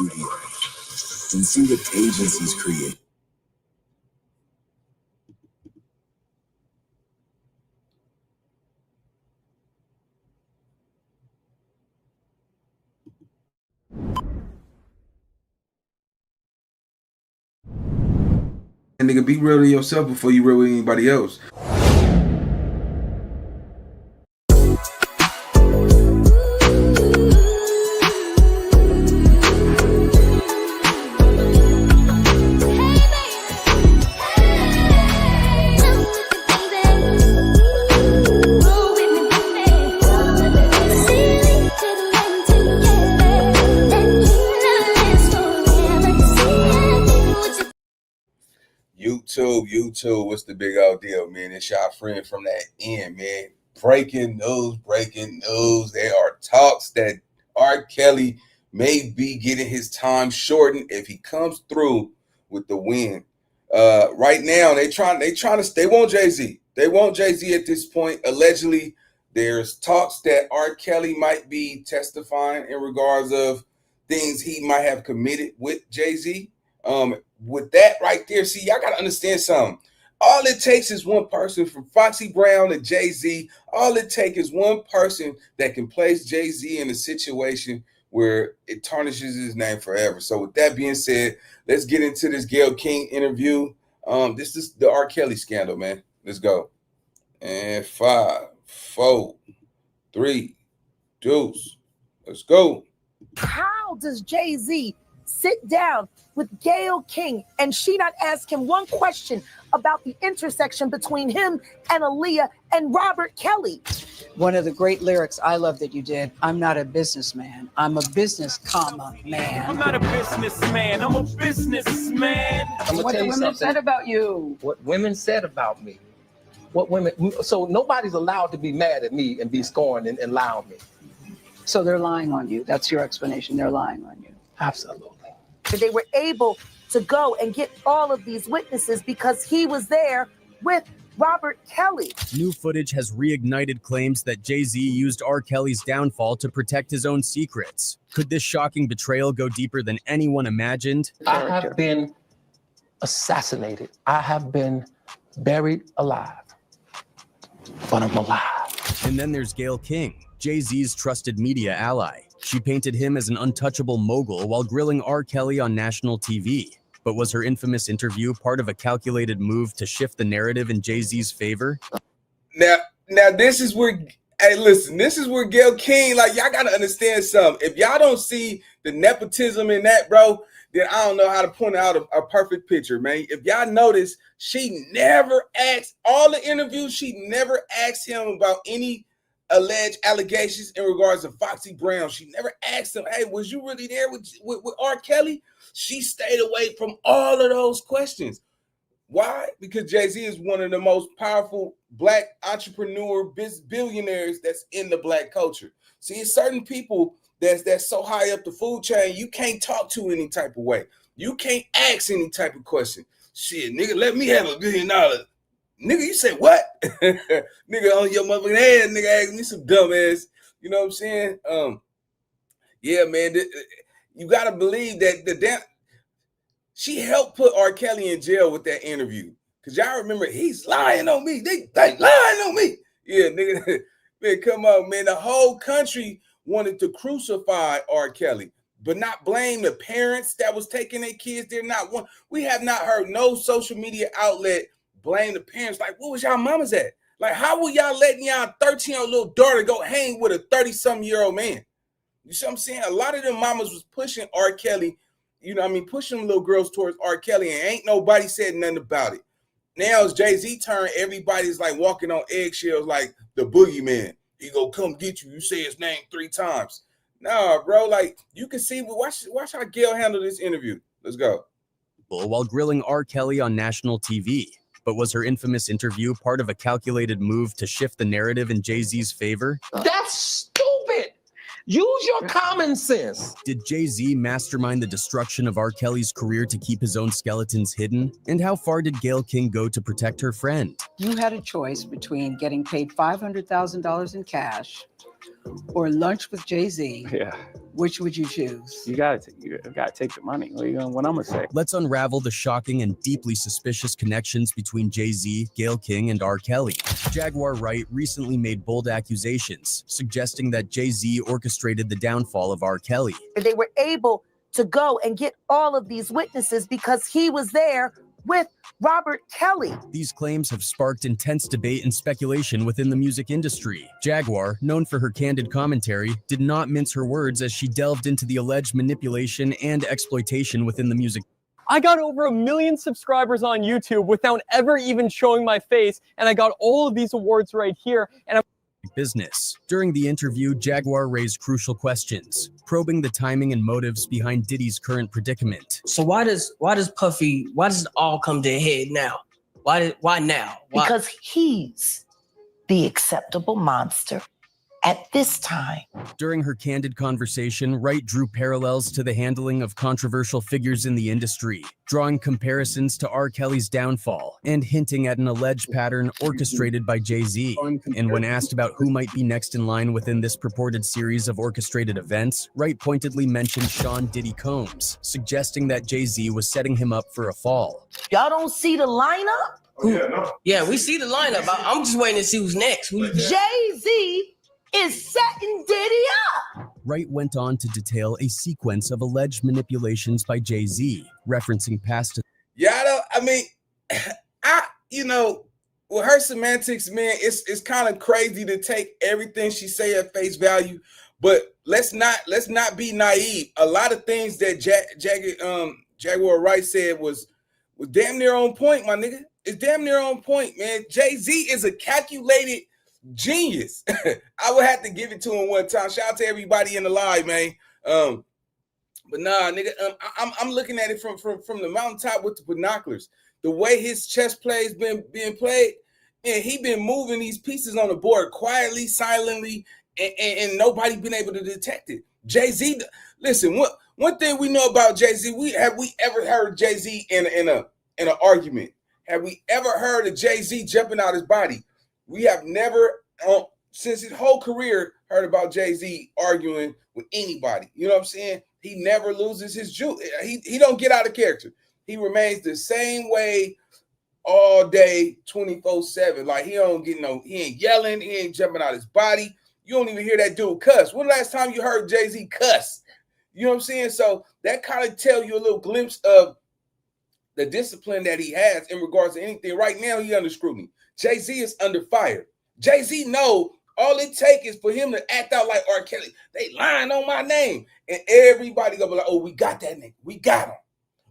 studio and see what agencies create. And nigga, be real to yourself before you real with anybody else. YouTube, what's the big old deal, man? It's y'all friend from that end, man. Breaking news. There are talks that R. Kelly may be getting his time shortened if he comes through with the win. Right now, they want Jay-Z. They want Jay-Z at this point. Allegedly, there's talks that R. Kelly might be testifying in regards of things he might have committed with Jay-Z. With that right there, see, y'all got to understand something. All it takes is one person, from Foxy Brown to Jay-Z. All it takes is one person that can place Jay-Z in a situation where it tarnishes his name forever. So with that being said, let's get into this Gail King interview. This is the R. Kelly scandal, man. Let's go. And 5, 4, 3, 2, let's go. How does Jay-Z sit down with Gail King and she not ask him one question about the intersection between him and Aaliyah and Robert Kelly? One of the great lyrics I love that you did, I'm not a businessman, I'm a business, man. I'm not a businessman, I'm a businessman. What the women said about you. What women said about me. So nobody's allowed to be mad at me and be scorned and lie on me. So they're lying on you. That's your explanation. They're lying on you. Absolutely. They were able to go and get all of these witnesses because he was there with Robert Kelly. New footage has reignited claims that Jay-Z used R. Kelly's downfall to protect his own secrets. Could this shocking betrayal go deeper than anyone imagined? I have been assassinated. I have been buried alive. But I'm alive. And then there's Gail King, Jay-Z's trusted media ally. She painted him as an untouchable mogul while grilling R. Kelly on national TV. But was her infamous interview part of a calculated move to shift the narrative in Jay-Z's favor? Now this is where, hey, listen, this is where Gail King, like, y'all got to understand something. If y'all don't see the nepotism in that, bro, then I don't know how to point out a perfect picture, man. If y'all notice, she never asked, all the interviews, she never asked him about any alleged allegations in regards to Foxy Brown. She never asked him, hey, was you really there with R. Kelly? She stayed away from all of those questions. Why? Because Jay-Z is one of the most powerful black entrepreneur billionaires that's in the black culture. See, it's certain people that's so high up the food chain, you can't talk to any type of way. You can't ask any type of question. Shit, nigga, let me have $1 billion. Nigga, you say what? Nigga, on your motherfucking head, nigga, ask me some dumb ass. You know what I'm saying? Yeah, man, you gotta believe that she helped put R. Kelly in jail with that interview. Cause y'all remember, he's lying on me. They lying on me. Yeah, nigga, man, come on, man. The whole country wanted to crucify R. Kelly, but not blame the parents that was taking their kids. They're not one. We have not heard no social media outlet blame the parents. Like, what was y'all mamas at? Like, how were y'all letting y'all 13-year-old little daughter go hang with a 30-something-year-old man? You see what I'm saying? A lot of them mamas was pushing R. Kelly, you know what I mean, pushing them little girls towards R. Kelly, and ain't nobody said nothing about it. Now it's Jay-Z turn, everybody's like walking on eggshells like the boogeyman. He go come get you. You say his name 3 times. Nah, bro, like, you can see, watch how Gail handled this interview. Let's go. While grilling R. Kelly on national TV. But was her infamous interview part of a calculated move to shift the narrative in Jay-Z's favor? That's stupid. Use your common sense. Did Jay-Z mastermind the destruction of R. Kelly's career to keep his own skeletons hidden? And how far did Gail King go to protect her friend? You had a choice between getting paid $500,000 in cash or lunch with Jay-Z, Yeah. which would you choose? You gotta take the money. What I'm gonna say? Let's unravel the shocking and deeply suspicious connections between Jay-Z, Gail King, and R. Kelly. Jaguar Wright recently made bold accusations, suggesting that Jay-Z orchestrated the downfall of R. Kelly. They were able to go and get all of these witnesses because he was there with Robert Kelly. These claims have sparked intense debate and speculation within the music industry. Jaguar, known for her candid commentary, did not mince her words as she delved into the alleged manipulation and exploitation within the music. I got over 1 million subscribers on YouTube without ever even showing my face, and I got all of these awards right here, and I'm business. During the interview, Jaguar raised crucial questions, probing the timing and motives behind Diddy's current predicament. So why does it all come to a head now? Why now? Why? Because he's the acceptable monster at this time. During her candid conversation, Wright drew parallels to the handling of controversial figures in the industry, drawing comparisons to R. Kelly's downfall and hinting at an alleged pattern orchestrated by Jay-Z. And when asked about who might be next in line within this purported series of orchestrated events, Wright pointedly mentioned Sean Diddy Combs, suggesting that Jay-Z was setting him up for a fall. Y'all don't see the lineup? Yeah, we see the lineup. I'm just waiting to see who's next. Jay-Z is setting Diddy up. Wright went on to detail a sequence of alleged manipulations by Jay-Z, referencing past. Yeah, with her semantics, man, it's kind of crazy to take everything she say at face value. But let's not be naive. A lot of things that Jaguar Wright said was damn near on point, my nigga. It's damn near on point, man. Jay-Z is a calculated genius. I would have to give it to him one time. Shout out to everybody in the live, man. But nah, nigga, I'm looking at it from the mountaintop with the binoculars. The way his chess play's been being played, and he been moving these pieces on the board quietly, silently, and nobody been able to detect it. Jay-Z, listen, one thing we know about Jay-Z, have we ever heard Jay-Z in an argument? Have we ever heard of Jay-Z jumping out his body? We have never, since his whole career, heard about Jay-Z arguing with anybody. You know what I'm saying? He never loses his juice. He don't get out of character. He remains the same way all day, 24/7. Like he ain't yelling, he ain't jumping out his body. You don't even hear that dude cuss. When the last time you heard Jay-Z cuss? You know what I'm saying? So that kind of tells you a little glimpse of the discipline that he has in regards to anything. Right now, he under scrutiny. Jay-Z is under fire. Jay-Z know all it takes is for him to act out like R. Kelly. They lying on my name. And everybody gonna be like, oh, we got that nigga. We got him.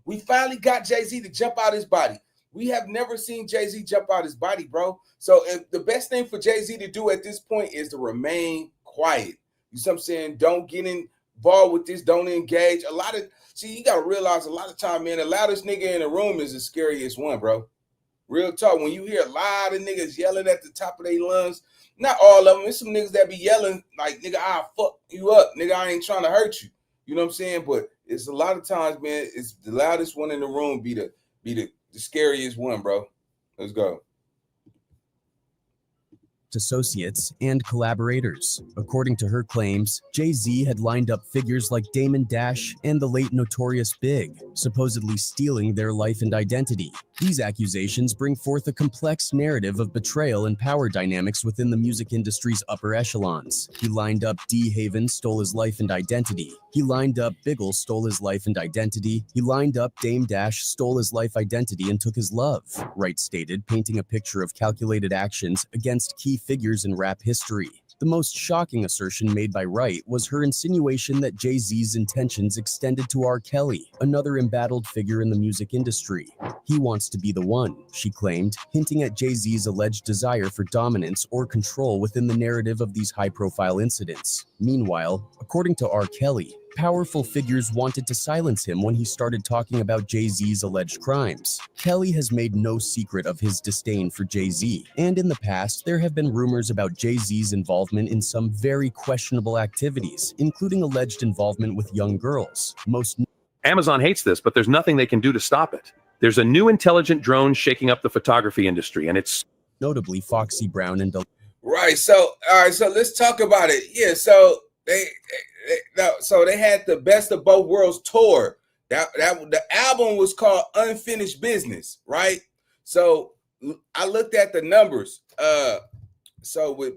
We finally got Jay-Z to jump out his body. We have never seen Jay-Z jump out his body, bro. So if the best thing for Jay-Z to do at this point is to remain quiet. You see what I'm saying? Don't get involved with this. Don't engage. You got to realize a lot of time, man, the loudest nigga in the room is the scariest one, bro. Real talk. When you hear a lot of niggas yelling at the top of their lungs, not all of them, there's some niggas that be yelling like, nigga, I'll fuck you up. Nigga, I ain't trying to hurt you. You know what I'm saying? But it's a lot of times, man, it's the loudest one in the room be the scariest one, bro. Let's go. Associates and collaborators. According to her claims, Jay-Z had lined up figures like Damon Dash and the late Notorious Big, supposedly stealing their life and identity. These accusations bring forth a complex narrative of betrayal and power dynamics within the music industry's upper echelons. He lined up D. Haven, stole his life and identity. He lined up Biggle, stole his life and identity. He lined up Dame Dash, stole his life identity and took his love, Wright stated, painting a picture of calculated actions against key figures in rap history. The most shocking assertion made by Wright was her insinuation that Jay-Z's intentions extended to R. Kelly, another embattled figure in the music industry. He wants to be the one, she claimed, hinting at Jay-Z's alleged desire for dominance or control within the narrative of these high-profile incidents. Meanwhile, according to R. Kelly, powerful figures wanted to silence him when he started talking about Jay-Z's alleged crimes. Kelly has made no secret of his disdain for Jay-Z, and in the past, there have been rumors about Jay-Z's involvement in some very questionable activities, including alleged involvement with young girls. Amazon hates this, but there's nothing they can do to stop it. There's a new intelligent drone shaking up the photography industry, and it's notably Foxy Brown and Right. So, all right. So let's talk about it. Yeah. So they had the Best of Both Worlds tour. That the album was called Unfinished Business, right? So I looked at the numbers. So with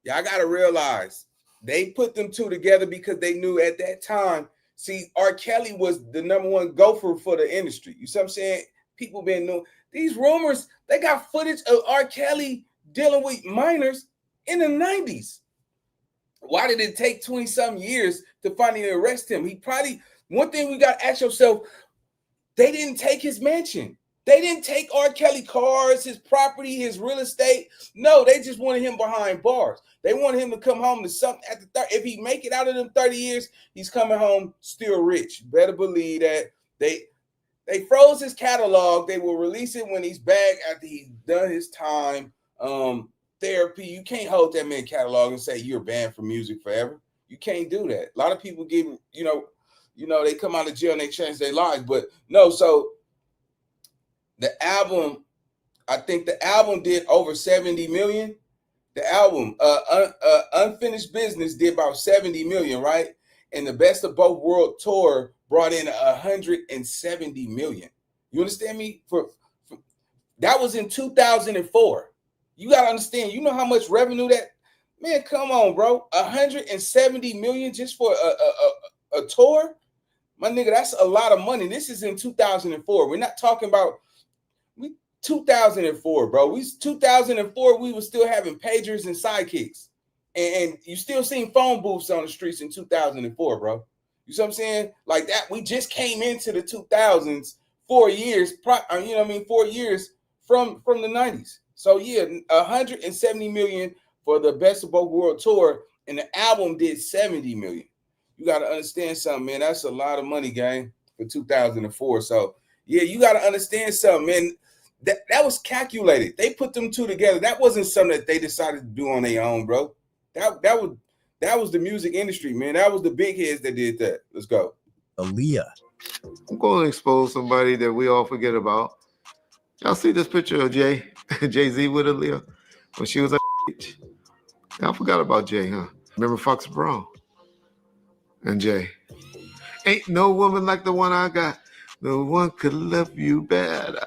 y'all got to realize they put them two together because they knew at that time. See, R. Kelly was the #1 gopher for the industry. You see what I'm saying? People been knowing these rumors. They got footage of R. Kelly dealing with minors in the 90s. Why did it take 20-something years to finally arrest him? He probably, one thing we got to ask yourself, they didn't take his mansion. They didn't take R. Kelly cars, his property, his real estate. No, they just wanted him behind bars. They wanted him to come home to something at the if he make it out of them 30 years, he's coming home still rich. Better believe that. They froze his catalog. They will release it when he's back after he's done his time. Therapy. You can't hold that man catalog and say you're banned from music forever. You can't do that. A lot of people give, they come out of jail and they change their lives, but no. So the album, I think the album did over 70 million. The album, Unfinished Business, did about 70 million, right? And the Best of Both World tour brought in 170 million. You understand me? That was in 2004. You got to understand, you know how much revenue that, man, come on, bro. 170 million just for a tour? My nigga, that's a lot of money. This is in 2004. We're not talking about 2004, bro. 2004, we were still having pagers and sidekicks. And you still seen phone booths on the streets in 2004, bro. You see what I'm saying? Like that, we just came into the 2000s 4 years, 4 years from the 90s. So yeah, 170 million for the Best of Both World tour, and the album did 70 million. You got to understand something, man. That's a lot of money, gang, for 2004. So yeah, you got to understand something, man. That was calculated. They put them two together. That wasn't something that they decided to do on their own, bro. That was the music industry, man. That was the big heads that did that. Let's go. Aaliyah. I'm going to expose somebody that we all forget about. Y'all see this picture of Jay-Z with Aaliyah when she was a bitch? I forgot about Jay, huh? Remember Fox Brown and Jay? Ain't no woman like the one I got. No one could love you better.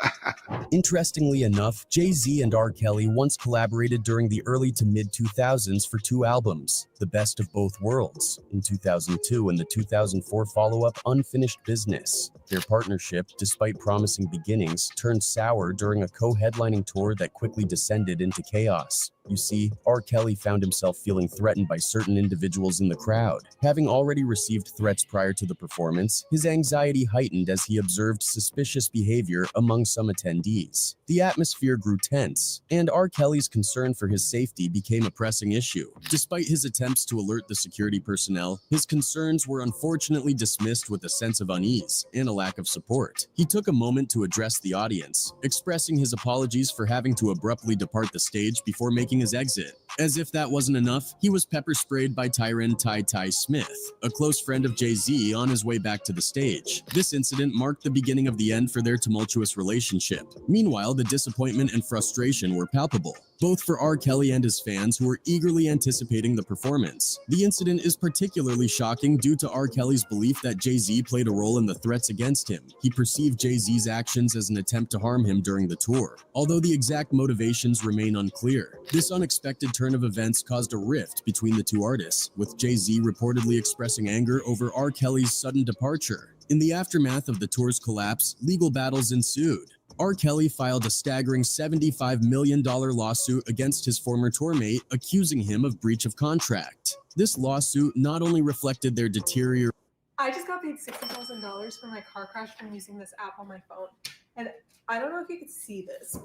Interestingly enough, Jay-Z and R. Kelly once collaborated during the early to mid-2000s for 2 albums, The Best of Both Worlds in 2002 and the 2004 follow-up Unfinished Business. Their partnership, despite promising beginnings, turned sour during a co-headlining tour that quickly descended into chaos. You see, R. Kelly found himself feeling threatened by certain individuals in the crowd. Having already received threats prior to the performance, his anxiety heightened as he observed suspicious behavior among some attendees. The atmosphere grew tense, and R. Kelly's concern for his safety became a pressing issue. Despite his attempts to alert the security personnel, his concerns were unfortunately dismissed with a sense of unease and a lack of support. He took a moment to address the audience, expressing his apologies for having to abruptly depart the stage before making his exit. As if that wasn't enough, he was pepper sprayed by Tyron Ty Smith, a close friend of Jay-Z, on his way back to the stage. This incident marked the beginning of the end for their tumultuous relationship. Meanwhile, the disappointment and frustration were palpable, both for R. Kelly and his fans who were eagerly anticipating the performance. The incident is particularly shocking due to R. Kelly's belief that Jay-Z played a role in the threats against him. He perceived Jay-Z's actions as an attempt to harm him during the tour, although the exact motivations remain unclear. This unexpected turn of events caused a rift between the two artists, with Jay-Z reportedly expressing anger over R. Kelly's sudden departure. In the aftermath of the tour's collapse, legal battles ensued. R. Kelly filed a staggering $75 million lawsuit against his former tourmate, accusing him of breach of contract. This lawsuit not only reflected their deterioration. I just got paid $60,000 for my car crash from using this app on my phone. And I don't know if you could see this.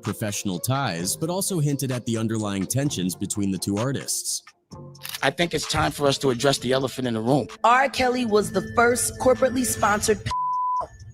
Professional ties, but also hinted at the underlying tensions between the two artists. I think it's time for us to address the elephant in the room. R. Kelly was the first corporately sponsored.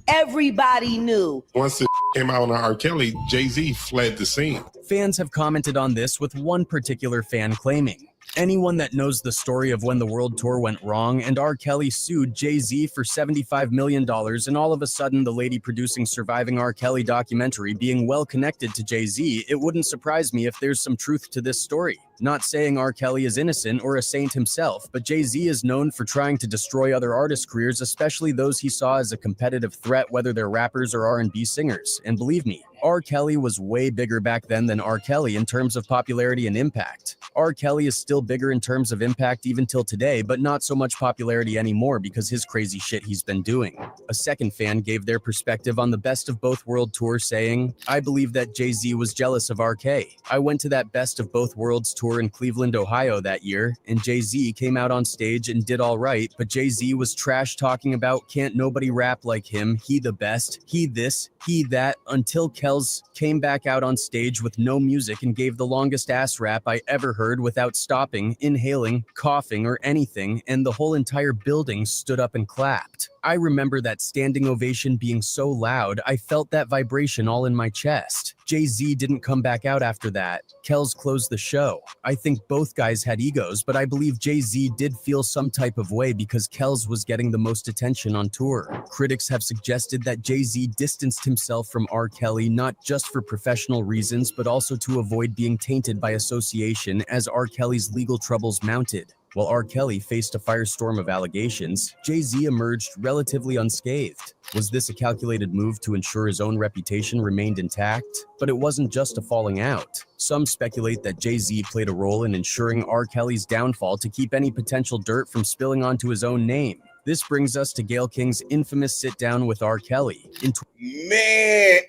Everybody knew. Once it came out on R. Kelly, Jay-Z fled the scene. Fans have commented on this, with one particular fan claiming, Anyone that knows the story of when the world tour went wrong and R. Kelly sued Jay-Z for $75 million, and all of a sudden the lady producing Surviving R. Kelly documentary being well connected to Jay-Z, it wouldn't surprise me if there's some truth to this story. Not saying R. Kelly is innocent or a saint himself, but Jay-Z is known for trying to destroy other artists' careers, especially those he saw as a competitive threat, whether they're rappers or R&B singers. And believe me, R. Kelly was way bigger back then than R. Kelly in terms of popularity and impact. R. Kelly is still bigger in terms of impact even till today, but not so much popularity anymore because his crazy shit he's been doing. A second fan gave their perspective on the Best of Both World tour, saying, "I believe that Jay-Z was jealous of RK. I went to that Best of Both Worlds tour in Cleveland, Ohio that year, and Jay-Z came out on stage and did all right, but Jay-Z was trash talking about can't nobody rap like him, he the best, he this, he that, until Kells came back out on stage with no music and gave the longest ass rap I ever heard without stopping, inhaling, coughing, or anything, and the whole entire building stood up and clapped. I remember that standing ovation being so loud, I felt that vibration all in my chest. Jay-Z didn't come back out after that. Kells closed the show. I think both guys had egos, but I believe Jay-Z did feel some type of way because Kells was getting the most attention on tour. Critics have suggested that Jay-Z distanced himself from R. Kelly not just for professional reasons, but also to avoid being tainted by association as R. Kelly's legal troubles mounted. While R. Kelly faced a firestorm of allegations, Jay-Z emerged relatively unscathed. Was this a calculated move to ensure his own reputation remained intact? But it wasn't just a falling out. Some speculate that Jay-Z played a role in ensuring R. Kelly's downfall to keep any potential dirt from spilling onto his own name. This brings us to Gail King's infamous sit-down with R. Kelly. Man,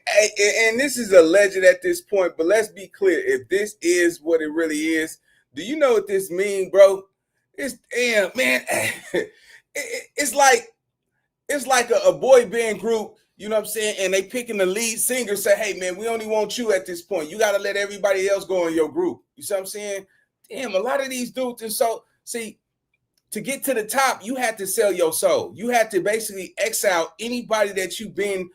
and this is alleged at this point, but let's be clear. If this is what it really is, do you know what this means, bro? It's damn, man. It's like a boy band group, you know what I'm saying? And they picking the lead singer, say, hey, man, we only want you at this point. You got to let everybody else go in your group. You see what I'm saying? Damn, a lot of these dudes. And so, see, to get to the top, you had to sell your soul. You had to basically exile anybody that you've been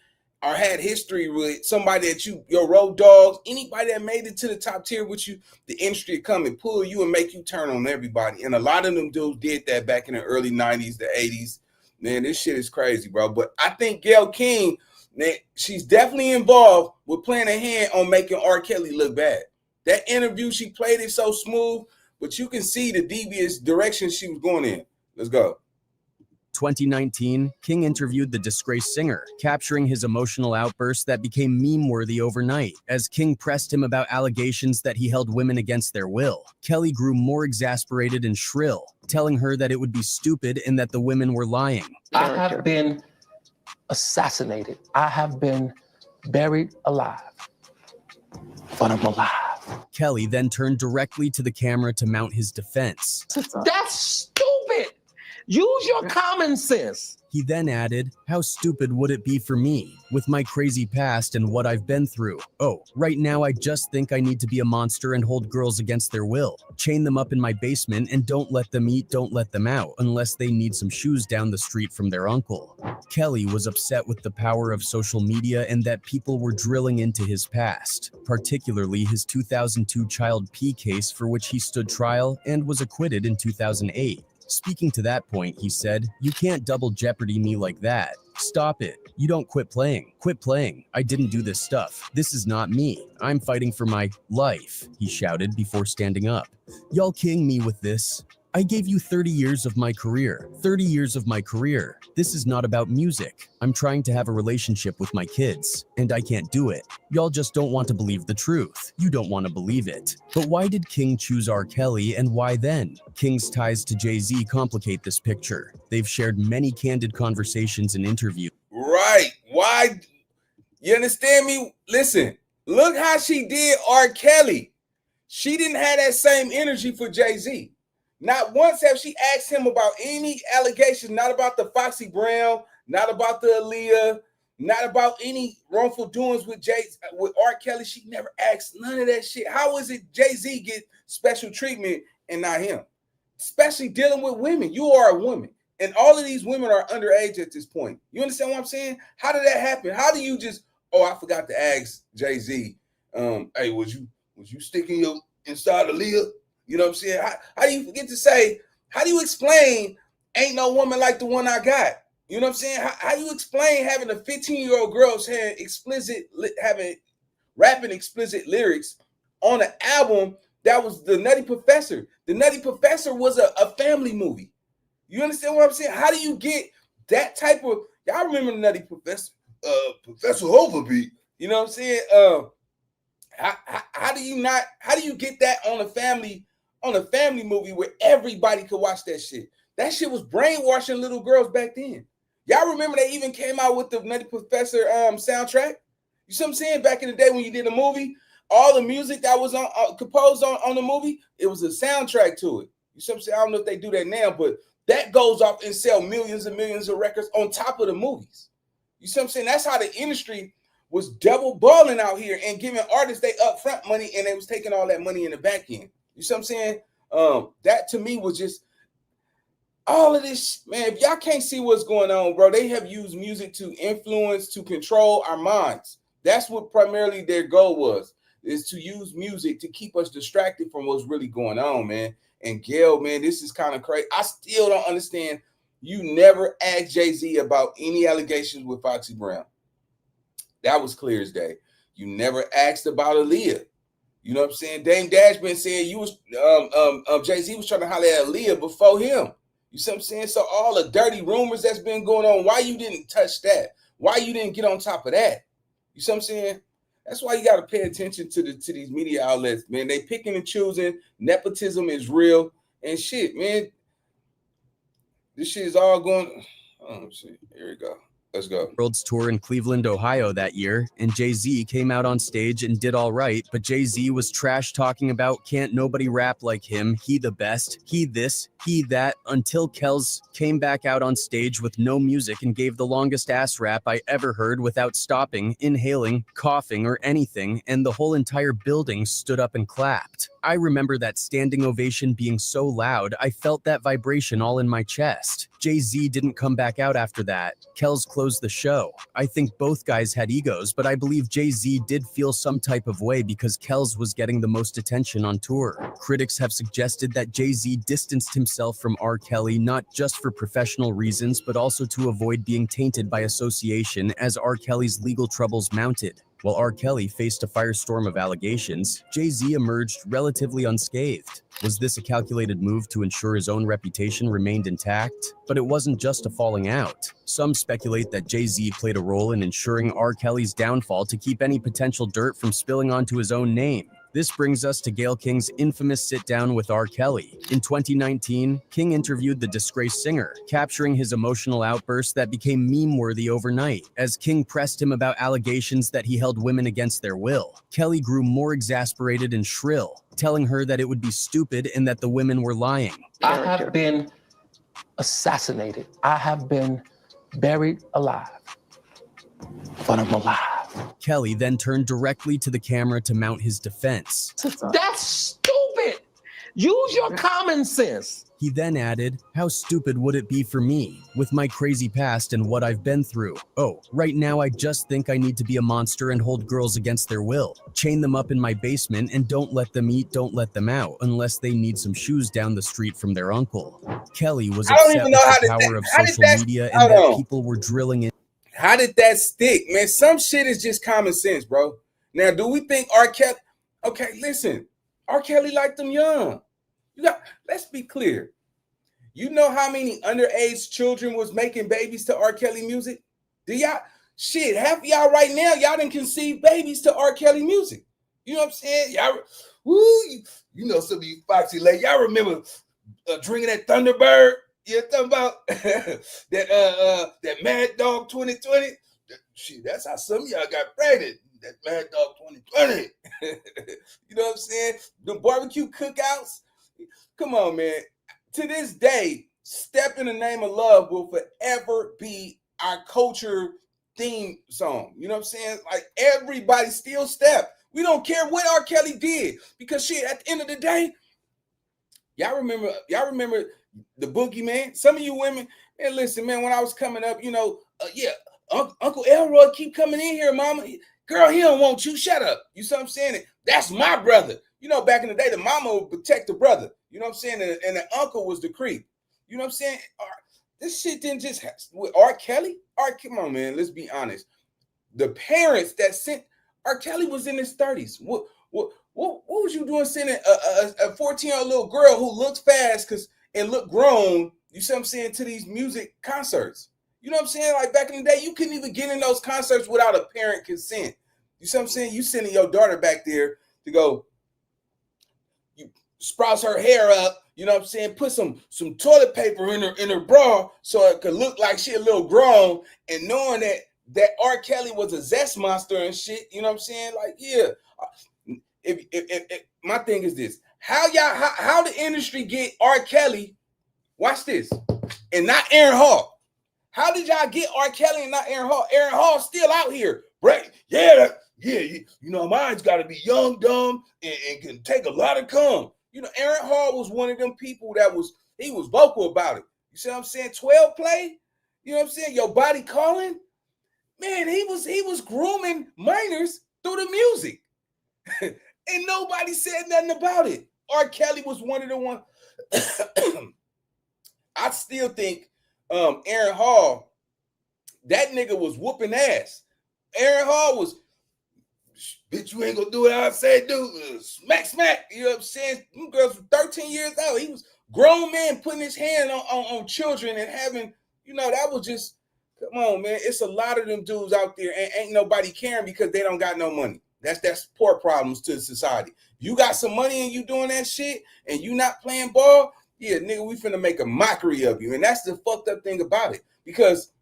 or had history with, somebody that your road dogs, anybody that made it to the top tier with you, the industry would come and pull you and make you turn on everybody. And a lot of them dudes did that back in the early 90s, the 80s. Man, this shit is crazy, bro. But I think Gail King, man, she's definitely involved with playing a hand on making R. Kelly look bad. That interview, she played it so smooth, but you can see the devious direction she was going in. Let's go. 2019, King interviewed the disgraced singer, capturing his emotional outburst that became meme-worthy overnight, as King pressed him about allegations that he held women against their will. Kelly grew more exasperated and shrill, telling her that it would be stupid and that the women were lying. I have been assassinated. I have been buried alive, but I'm alive. Kelly then turned directly to the camera to mount his defense. That's stupid. Use your common sense. He then added, how stupid would it be for me, with my crazy past and what I've been through? Oh, right now I just think I need to be a monster and hold girls against their will. Chain them up in my basement and don't let them eat, don't let them out, unless they need some shoes down the street from their uncle. Kelly was upset with the power of social media and that people were drilling into his past, particularly his 2002 Child P case for which he stood trial and was acquitted in 2008. Speaking to that point, he said, you can't double jeopardy me like that. Stop it. You don't quit playing. Quit playing. I didn't do this stuff. This is not me. I'm fighting for my life, he shouted before standing up. Y'all king me with this. I gave you 30 years of my career. 30 years of my career. This is not about music. I'm trying to have a relationship with my kids, and I can't do it. Y'all just don't want to believe the truth. You don't want to believe it. But why did King choose R. Kelly, and why then? King's ties to Jay-Z complicate this picture. They've shared many candid conversations and interviews. Right. Why? You understand me? Listen, look how she did R. Kelly. She didn't have that same energy for Jay-Z. Not once have she asked him about any allegations, not about the Foxy Brown, not about the Aaliyah, not about any wrongful doings with R. Kelly. She never asked none of that shit. How is it Jay-Z get special treatment and not him? Especially dealing with women. You are a woman. And all of these women are underage at this point. You understand what I'm saying? How did that happen? How do you just, I forgot to ask Jay-Z, hey, was you sticking your inside Aaliyah? You know what I'm saying? How do you forget to say, how do you explain ain't no woman like the one I got? You know what I'm saying? How do you explain having a 15-year-old girl saying rapping explicit lyrics on an album that was The Nutty Professor? The Nutty Professor was a family movie. You understand what I'm saying? How do you get that type of, y'all remember The Nutty Professor? Professor Overbeat. You know what I'm saying? How do you get that on a family movie where everybody could watch that shit? That shit was brainwashing little girls back then. Y'all remember they even came out with the Nutty Professor soundtrack? You see what I'm saying? Back in the day when you did a movie, all the music that was composed on the movie, it was a soundtrack to it. You see what I'm saying? I don't know if they do that now, but that goes off and sell millions and millions of records on top of the movies. You see what I'm saying? That's how the industry was double balling out here and giving artists they upfront money, and they was taking all that money in the back end. You see what I'm saying? That to me was just all of this, man. If y'all can't see what's going on, bro, they have used music to influence, to control our minds. That's what primarily their goal was, is to use music to keep us distracted from what's really going on, man. And Gail, man, this is kind of crazy. I still don't understand. You never asked Jay-Z about any allegations with Foxy Brown. That was clear as day. You never asked about Aaliyah. You know what I'm saying? Damon Dash been saying you was Jay-Z was trying to holler at Aaliyah before him. You see what I'm saying? So all the dirty rumors that's been going on, why you didn't touch that? Why you didn't get on top of that? You see what I'm saying? That's why you got to pay attention to these media outlets, man. They picking and choosing. Nepotism is real and shit, man. This shit is all going. Oh shit! Here we go. Let's go. World's tour in Cleveland, Ohio that year, and Jay-Z came out on stage and did all right, but Jay-Z was trash talking about can't nobody rap like him, he the best, he this, he that, until Kells came back out on stage with no music and gave the longest ass rap I ever heard without stopping, inhaling, coughing, or anything, and the whole entire building stood up and clapped. I remember that standing ovation being so loud, I felt that vibration all in my chest. Jay-Z didn't come back out after that. Kells closed the show. I think both guys had egos, but I believe Jay-Z did feel some type of way because Kells was getting the most attention on tour. Critics have suggested that Jay-Z distanced himself from R. Kelly not just for professional reasons, but also to avoid being tainted by association as R. Kelly's legal troubles mounted. While R. Kelly faced a firestorm of allegations, Jay-Z emerged relatively unscathed. Was this a calculated move to ensure his own reputation remained intact? But it wasn't just a falling out. Some speculate that Jay-Z played a role in ensuring R. Kelly's downfall to keep any potential dirt from spilling onto his own name. This brings us to Gail King's infamous sit-down with R. Kelly. In 2019, King interviewed the disgraced singer, capturing his emotional outburst that became meme-worthy overnight. As King pressed him about allegations that he held women against their will, Kelly grew more exasperated and shrill, telling her that it would be stupid and that the women were lying. I have been assassinated. I have been buried alive. But I'm alive. Kelly then turned directly to the camera to mount his defense. That's stupid. Use your common sense. He then added, how stupid would it be for me, with my crazy past and what I've been through? Oh, right now I just think I need to be a monster and hold girls against their will. Chain them up in my basement and don't let them eat, don't let them out, unless they need some shoes down the street from their uncle. Kelly was upset with the power of social media and that people were drilling in. How did that stick, man? Some shit is just common sense, bro. Now, do we think R. Kelly? Okay, listen. R. Kelly liked them young. Let's be clear. You know how many underage children was making babies to R. Kelly music? Do y'all? Shit, half of y'all right now, y'all done conceive babies to R. Kelly music. You know what I'm saying? Y'all, you know some of you foxy ladies. Y'all remember drinking that Thunderbird? You're talking about that Mad Dog 2020? Shit, that's how some of y'all got pregnant. That Mad Dog 2020. You know what I'm saying? The barbecue cookouts. Come on, man. To this day, Step in the Name of Love will forever be our culture theme song. You know what I'm saying? Like everybody still Step. We don't care what R. Kelly did because shit, at the end of the day, y'all remember the Boogeyman? Some of you women, man, listen, man, when I was coming up, you know, Uncle Elroy keep coming in here, mama. Girl, he don't want you. Shut up. You see what I'm saying? That's my brother. You know, back in the day, the mama would protect the brother. You know what I'm saying? And the uncle was the creep. You know what I'm saying? This shit didn't just with R. Kelly. Come on, man. Let's be honest. The parents that sent R. Kelly was in his 30s. What was you doing sending a 14-year-old little girl who looks fast and look grown? You see what I'm saying, to these music concerts? You know what I'm saying? Like back in the day, you couldn't even get in those concerts without a parent consent. You see what I'm saying? You sending your daughter back there to go, you sprouts her hair up, you know what I'm saying? Put some toilet paper in her bra so it could look like she a little grown, and knowing that R. Kelly was a zest monster and shit, you know what I'm saying? Like, yeah. If my thing is this, how the industry get R. Kelly, watch this, and not Aaron Hall? How did y'all get R. Kelly and not Aaron Hall? Aaron Hall's still out here, right? Yeah, you know, mine's got to be young, dumb, and can take a lot of cum. You know, Aaron Hall was one of them people he was vocal about it. You see what I'm saying? 12 play, you know what I'm saying? Your body calling, man. He was grooming minors through the music. And nobody said nothing about it. R. Kelly was one of the ones. I still think Aaron Hall, that nigga was whooping ass. Aaron Hall was, bitch, you ain't gonna do what I say do. Smack. You know what I'm saying? Them girls were 13 years old. He was grown man putting his hand on children and having, you know, that was just, come on, man. It's a lot of them dudes out there and ain't nobody caring because they don't got no money. That's poor problems to society. You got some money and you doing that shit and you not playing ball, yeah, nigga, we finna make a mockery of you. And that's the fucked up thing about it. Because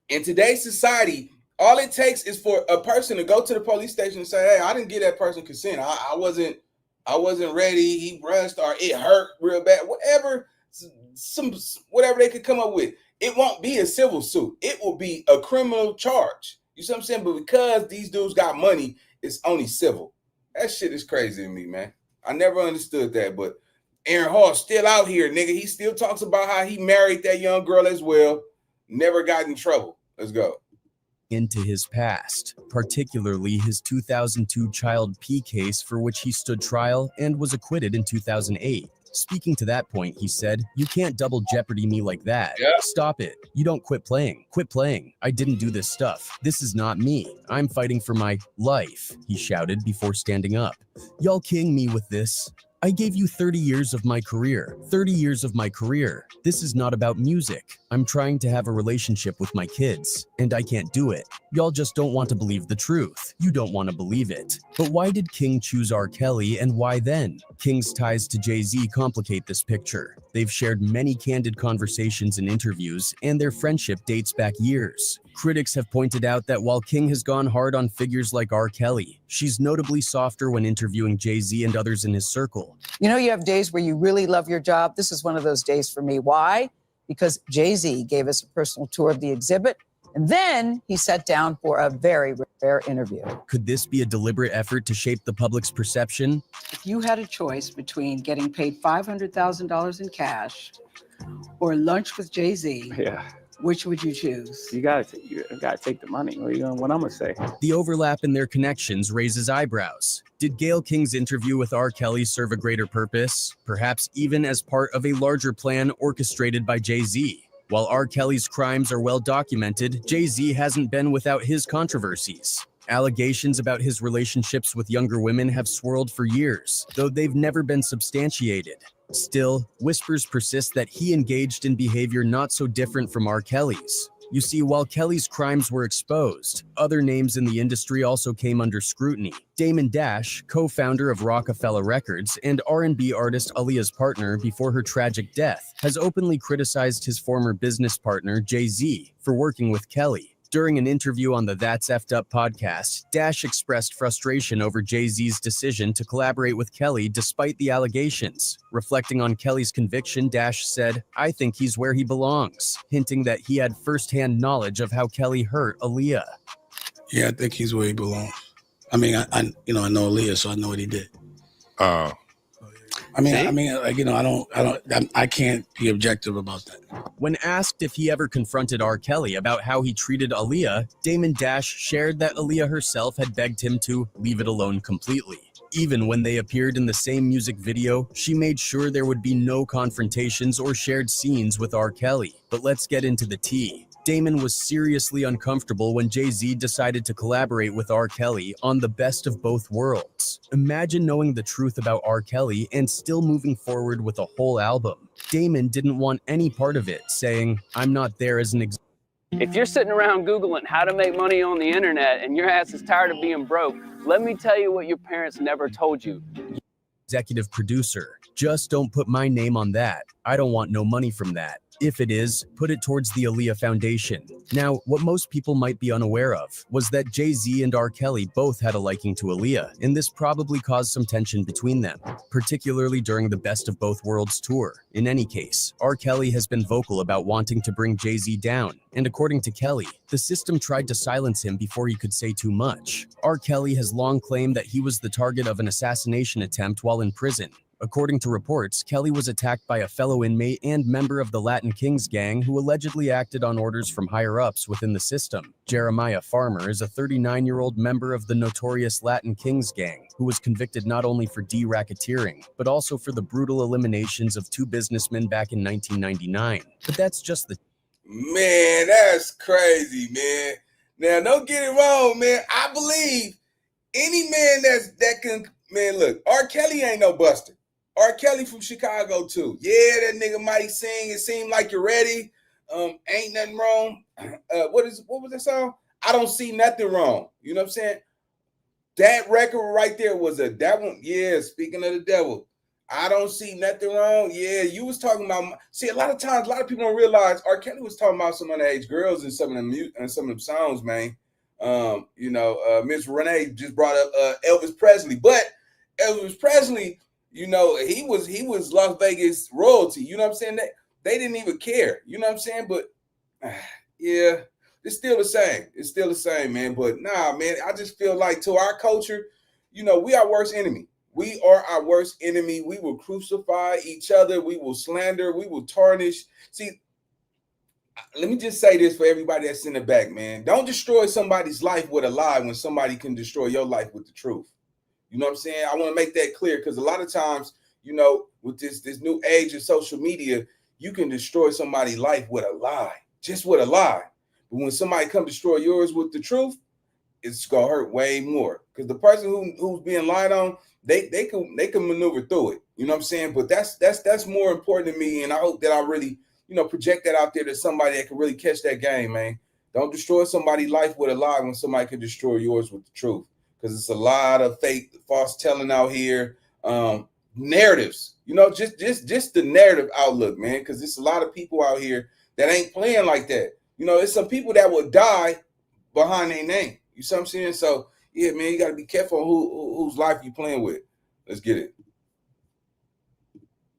in today's society, all it takes is for a person to go to the police station and say, hey, I didn't give that person consent. I wasn't ready. He rushed or it hurt real bad. Whatever they could come up with. It won't be a civil suit. It will be a criminal charge. You see what I'm saying? But because these dudes got money, it's only civil. That shit is crazy to me, man. I never understood that. But Aaron Hall's still out here, nigga. He still talks about how he married that young girl as well. Never got in trouble. Let's go. Into his past, particularly his 2002 child P case for which he stood trial and was acquitted in 2008. Speaking to that point, he said, "You can't double jeopardy me like that. Yeah. Stop it. You don't quit playing. Quit playing. I didn't do this stuff. This is not me. I'm fighting for my life," he shouted before standing up. "Y'all king me with this. I gave you 30 years of my career. 30 years of my career. This is not about music. I'm trying to have a relationship with my kids, and I can't do it. Y'all just don't want to believe the truth. You don't want to believe it." But why did King choose R. Kelly, and why then? King's ties to Jay-Z complicate this picture. They've shared many candid conversations and interviews, and their friendship dates back years. Critics have pointed out that while King has gone hard on figures like R. Kelly, she's notably softer when interviewing Jay-Z and others in his circle. You know, you have days where you really love your job. This is one of those days for me. Why? Because Jay-Z gave us a personal tour of the exhibit, and then he sat down for a very rare interview. Could this be a deliberate effort to shape the public's perception? If you had a choice between getting paid $500,000 in cash or lunch with Jay-Z, Yeah. which would you choose? You gotta take the money. What I'm gonna say? The overlap in their connections raises eyebrows. Did Gail King's interview with R. Kelly serve a greater purpose? Perhaps even as part of a larger plan orchestrated by Jay-Z? While R. Kelly's crimes are well documented, Jay-Z hasn't been without his controversies. Allegations about his relationships with younger women have swirled for years, though they've never been substantiated. Still, whispers persist that he engaged in behavior not so different from R. Kelly's. You see, while Kelly's crimes were exposed, other names in the industry also came under scrutiny. Damon Dash, co-founder of Rockefeller Records and R&B artist Aaliyah's partner before her tragic death, has openly criticized his former business partner, Jay-Z, for working with Kelly. During an interview on the That's Effed Up podcast, Dash expressed frustration over Jay-Z's decision to collaborate with Kelly despite the allegations. Reflecting on Kelly's conviction, Dash said, "I think he's where he belongs," hinting that he had firsthand knowledge of how Kelly hurt Aaliyah. Yeah, I think he's where he belongs. I mean, I know Aaliyah, so I know what he did. I I can't be objective about that. When asked if he ever confronted R. Kelly about how he treated Aaliyah, Damon Dash shared that Aaliyah herself had begged him to leave it alone completely. Even when they appeared in the same music video, she made sure there would be no confrontations or shared scenes with R. Kelly. But let's get into the tea. Damon was seriously uncomfortable when Jay-Z decided to collaborate with R. Kelly on The Best of Both Worlds. Imagine knowing the truth about R. Kelly and still moving forward with a whole album. Damon didn't want any part of it, saying, "I'm not there as an example." If you're sitting around Googling how to make money on the internet and your ass is tired of being broke, let me tell you what your parents never told you. Executive producer, just don't put my name on that. I don't want no money from that. If it is, put it towards the Aaliyah Foundation. Now, what most people might be unaware of was that Jay-Z and R. Kelly both had a liking to Aaliyah, and this probably caused some tension between them, particularly during the Best of Both Worlds tour. In any case, R. Kelly has been vocal about wanting to bring Jay-Z down, and according to Kelly, the system tried to silence him before he could say too much. R. Kelly has long claimed that he was the target of an assassination attempt while in prison. According to reports, Kelly was attacked by a fellow inmate and member of the Latin Kings gang who allegedly acted on orders from higher-ups within the system. Jeremiah Farmer is a 39-year-old member of the notorious Latin Kings gang who was convicted not only for de-racketeering, but also for the brutal eliminations of 2 businessmen back in 1999. But that's just the... Man, that's crazy, man. Now, don't get it wrong, man. I believe any man that can... Man, look, R. Kelly ain't no buster. R. Kelly from Chicago too. Yeah, that nigga might sing. It seemed like you're ready. Ain't nothing wrong. What was that song? I don't see nothing wrong. You know what I'm saying? That record right there was that one. Yeah, speaking of the devil, I don't see nothing wrong. Yeah, you was talking about. See, a lot of times, a lot of people don't realize R. Kelly was talking about some underage girls in some of them songs, man. Miss Renee just brought up Elvis Presley, but Elvis Presley, he was Las Vegas royalty. You know what I'm saying? They didn't even care. You know what I'm saying? But yeah, it's still the same. It's still the same, man. But nah, man, I just feel like to our culture, we are worst enemy. We are our worst enemy. We will crucify each other. We will slander. We will tarnish. See, let me just say this for everybody that's in the back, man. Don't destroy somebody's life with a lie when somebody can destroy your life with the truth. You know what I'm saying? I want to make that clear because a lot of times, with this new age of social media, you can destroy somebody's life with a lie, just with a lie. But when somebody come destroy yours with the truth, it's gonna hurt way more because the person who's being lied on, they can maneuver through it. You know what I'm saying? But that's more important to me, and I hope that I really project that out there to somebody that can really catch that game, man. Don't destroy somebody's life with a lie when somebody can destroy yours with the truth. Because it's a lot of fake, false telling out here, narratives. Just the narrative outlook, man. Because there's a lot of people out here that ain't playing like that. It's some people that will die behind their name. You see what I'm saying? So yeah, man, you got to be careful whose life you playing with. Let's get it.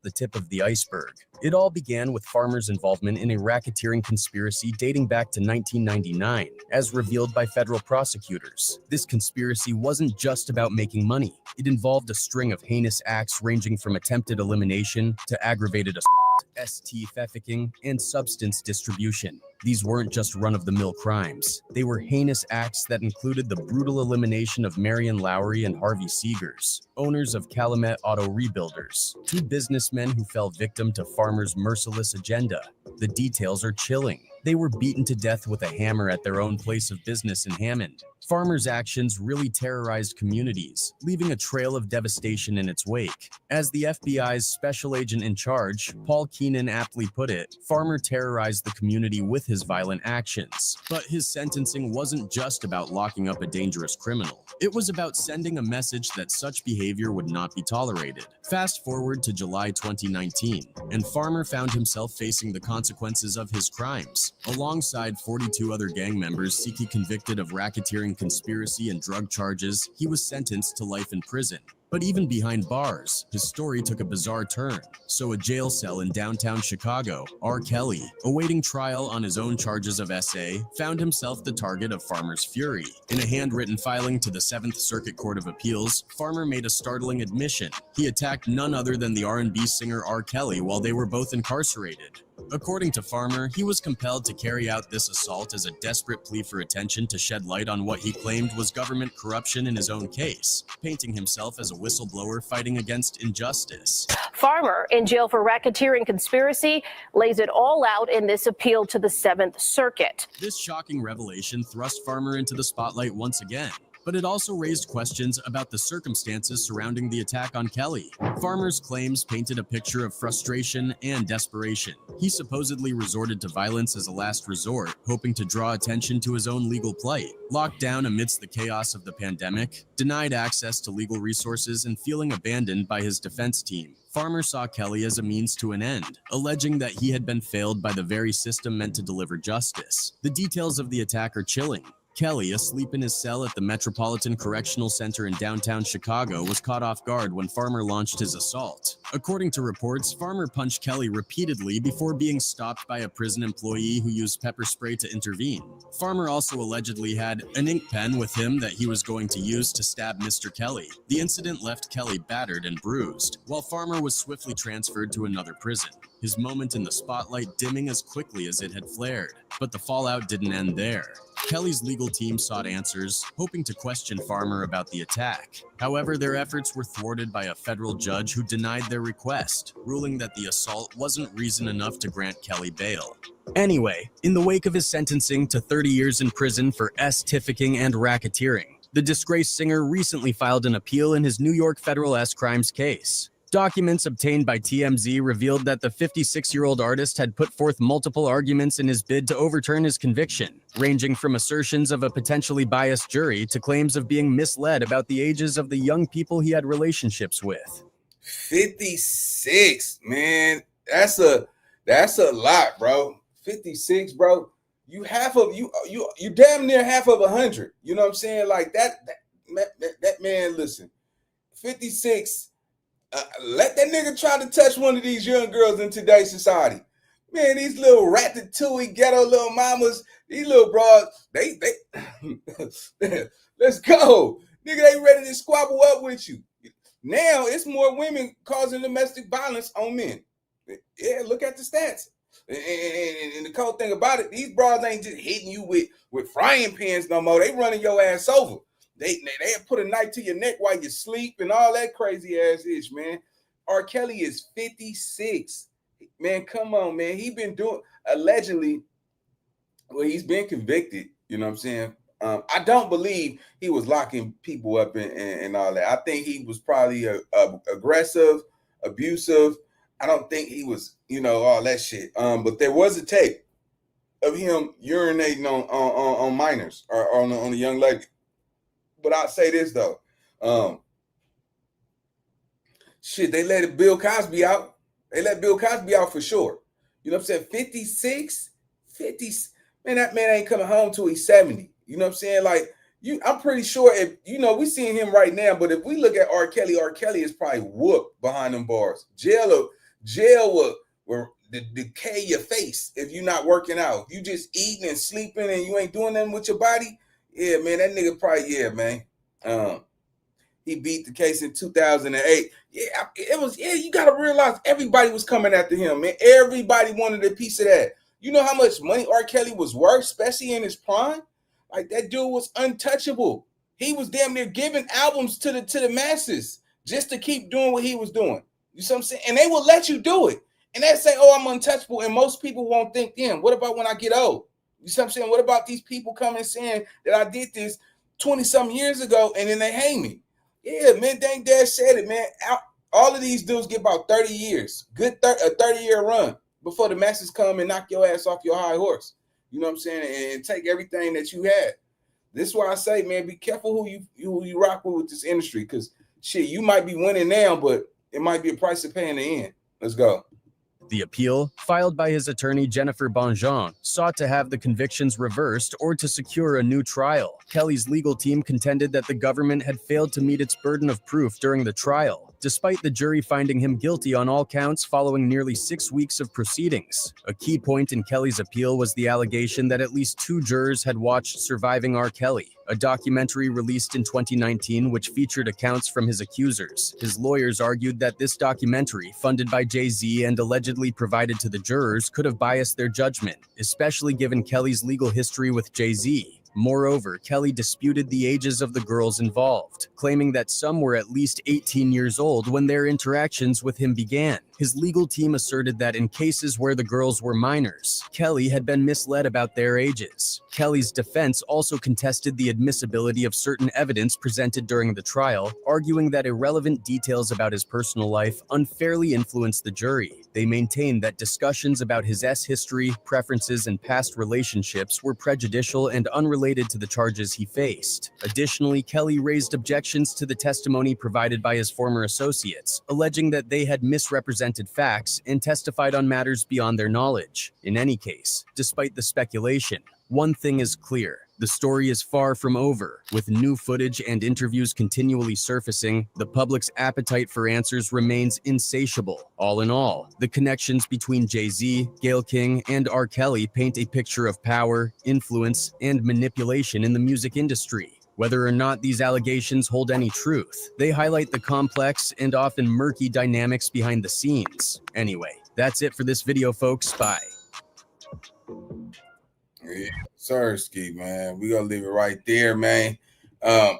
The tip of the iceberg. It all began with Farmer's involvement in a racketeering conspiracy dating back to 1999, as revealed by federal prosecutors. This conspiracy wasn't just about making money. It involved a string of heinous acts ranging from attempted elimination to aggravated assault, ST trafficking, and substance distribution. These weren't just run-of-the-mill crimes. They were heinous acts that included the brutal elimination of Marion Lowry and Harvey Seegers, owners of Calumet Auto Rebuilders, 2 businessmen who fell victim to Farmer's merciless agenda. The details are chilling. They were beaten to death with a hammer at their own place of business in Hammond. Farmer's actions really terrorized communities, leaving a trail of devastation in its wake. As the FBI's special agent in charge, Paul Keenan aptly put it, Farmer terrorized the community with his violent actions. But his sentencing wasn't just about locking up a dangerous criminal. It was about sending a message that such behavior would not be tolerated. Fast forward to July 2019, and Farmer found himself facing the consequences of his crimes. Alongside 42 other gang members Siki convicted of racketeering, conspiracy, and drug charges, he was sentenced to life in prison. But even behind bars, his story took a bizarre turn. So a jail cell in downtown Chicago, R. Kelly, awaiting trial on his own charges of SA, found himself the target of Farmer's fury. In a handwritten filing to the 7th Circuit Court of Appeals, Farmer made a startling admission. He attacked none other than the R&B singer R. Kelly while they were both incarcerated. According to Farmer, he was compelled to carry out this assault as a desperate plea for attention to shed light on what he claimed was government corruption in his own case, painting himself as a whistleblower fighting against injustice. Farmer, in jail for racketeering conspiracy, lays it all out in this appeal to the 7th Circuit. This shocking revelation thrust Farmer into the spotlight once again. But it also raised questions about the circumstances surrounding the attack on Kelly. Farmer's claims painted a picture of frustration and desperation. He supposedly resorted to violence as a last resort, hoping to draw attention to his own legal plight. Locked down amidst the chaos of the pandemic, denied access to legal resources, and feeling abandoned by his defense team, Farmer saw Kelly as a means to an end, alleging that he had been failed by the very system meant to deliver justice. The details of the attack are chilling. Kelly, asleep in his cell at the Metropolitan Correctional Center in downtown Chicago, was caught off guard when Farmer launched his assault. According to reports, Farmer punched Kelly repeatedly before being stopped by a prison employee who used pepper spray to intervene. Farmer also allegedly had an ink pen with him that he was going to use to stab Mr. Kelly. The incident left Kelly battered and bruised, while Farmer was swiftly transferred to another prison, his moment in the spotlight dimming as quickly as it had flared. But the fallout didn't end there. Kelly's legal team sought answers, hoping to question Farmer about the attack. However, their efforts were thwarted by a federal judge who denied their request, ruling that the assault wasn't reason enough to grant Kelly bail. Anyway, in the wake of his sentencing to 30 years in prison for S-tifficking and racketeering, the disgraced singer recently filed an appeal in his New York federal S-crimes case. Documents obtained by TMZ revealed that the 56-year-old artist had put forth multiple arguments in his bid to overturn his conviction, ranging from assertions of a potentially biased jury to claims of being misled about the ages of the young people he had relationships with. 56, man. That's a lot, bro. 56, bro. You damn near half of 100. You know what I'm saying? Like that man, listen. 56. Let that nigga try to touch one of these young girls in today's society. Man, these little ratatouille ghetto little mamas, these little bras, they let's go. Nigga, they ready to squabble up with you. Now it's more women causing domestic violence on men. Yeah, look at the stats. And the cold thing about it, these bras ain't just hitting you with frying pans no more. They running your ass over. They put a knife to your neck while you sleep and all that crazy ass ish, man. R. Kelly is 56. Man, come on, man. He been doing, allegedly, well, he's been convicted. You know what I'm saying? I don't believe he was locking people up and all that. I think he was probably aggressive, abusive. I don't think he was, all that shit. But there was a tape of him urinating on minors or on a young lady. But I'll say this though, they let Bill Cosby out. They let Bill Cosby out for sure. You know what I'm saying? 56, 50. Man, that man ain't coming home till he's 70. You know what I'm saying? Like I'm pretty sure if we seeing him right now, but if we look at R. Kelly is probably whooped behind them bars. Jail will decay your face if you're not working out. If you just eating and sleeping and you ain't doing nothing with your body. Yeah, man, that nigga probably, man. He beat the case in 2008. You got to realize everybody was coming after him, man. Everybody wanted a piece of that. You know how much money R. Kelly was worth, especially in his prime? Like, that dude was untouchable. He was damn near giving albums to the masses just to keep doing what he was doing. You see what I'm saying? And they will let you do it. And they say, oh, I'm untouchable. And most people won't think, damn, what about when I get old? You see what I'm saying? What about these people coming saying that I did this 20-something years ago and then they hang me? Yeah, man, Damon Dash said it, man. All of these dudes get about 30 years. A 30-year run before the masses come and knock your ass off your high horse. You know what I'm saying? And take everything that you had. This is why I say, man, be careful who you rock with this industry, because shit, you might be winning now, but it might be a price to pay in the end. Let's go. The appeal, filed by his attorney Jennifer Bonjean, sought to have the convictions reversed or to secure a new trial. Kelly's legal team contended that the government had failed to meet its burden of proof during the trial, despite the jury finding him guilty on all counts following nearly 6 weeks of proceedings. A key point in Kelly's appeal was the allegation that at least 2 jurors had watched Surviving R. Kelly, a documentary released in 2019 which featured accounts from his accusers. His lawyers argued that this documentary, funded by Jay-Z and allegedly provided to the jurors, could have biased their judgment, especially given Kelly's legal history with Jay-Z. Moreover, Kelly disputed the ages of the girls involved, claiming that some were at least 18 years old when their interactions with him began. His legal team asserted that in cases where the girls were minors, Kelly had been misled about their ages. Kelly's defense also contested the admissibility of certain evidence presented during the trial, arguing that irrelevant details about his personal life unfairly influenced the jury. They maintained that discussions about his history, preferences, and past relationships were prejudicial and unrelated to the charges he faced. Additionally, Kelly raised objections to the testimony provided by his former associates, alleging that they had misrepresented facts and testified on matters beyond their knowledge. In any case, despite the speculation, one thing is clear. The story is far from over. With new footage and interviews continually surfacing, the public's appetite for answers remains insatiable. All in all, the connections between Jay-Z, Gail King, and R. Kelly paint a picture of power, influence, and manipulation in the music industry. Whether or not these allegations hold any truth, they highlight the complex and often murky dynamics behind the scenes. Anyway, that's it for this video, folks. Bye. Yeah, sir, Ski, man. We're gonna leave it right there, man. Man.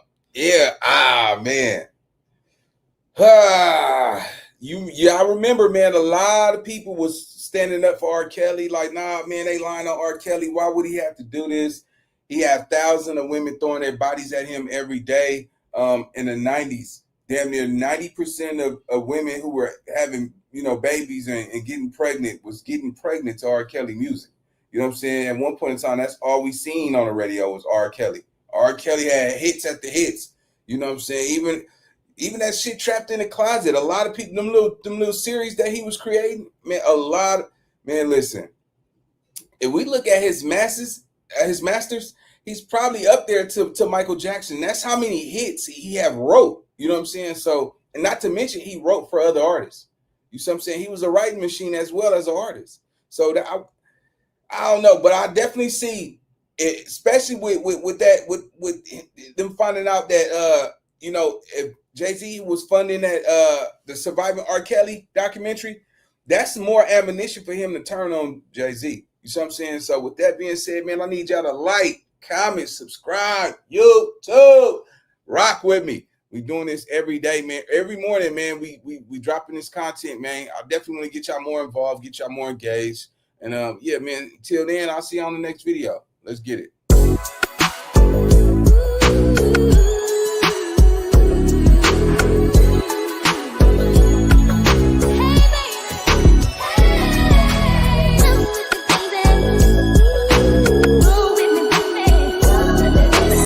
I remember, man, a lot of people was standing up for R. Kelly, like, nah, man, they lying on R. Kelly. Why would he have to do this? He had thousands of women throwing their bodies at him every day. In the 90s, damn near 90% of women who were having, babies and getting pregnant was getting pregnant to R. Kelly music. You know what I'm saying? At one point in time, that's all we seen on the radio was R. Kelly. R. Kelly had hits after hits. You know what I'm saying? Even that shit Trapped in the Closet. A lot of people, them little series that he was creating, man, listen. If we look at his masters, he's probably up there to Michael Jackson. That's how many hits he have wrote. You know what I'm saying? So, and not to mention he wrote for other artists. You see what I'm saying? He was a writing machine as well as an artist. So I don't know, but I definitely see it, especially with them finding out that if Jay-Z was funding that the Surviving R. Kelly documentary, that's more ammunition for him to turn on Jay-Z. You see what I'm saying? So with that being said, man, I need y'all to like, comment, subscribe, YouTube, rock with me. We doing this every day, man. Every morning, man, we dropping this content, man. I definitely want to get y'all more involved, get y'all more engaged. And yeah, man, till then, I'll see you on the next video. Let's get it.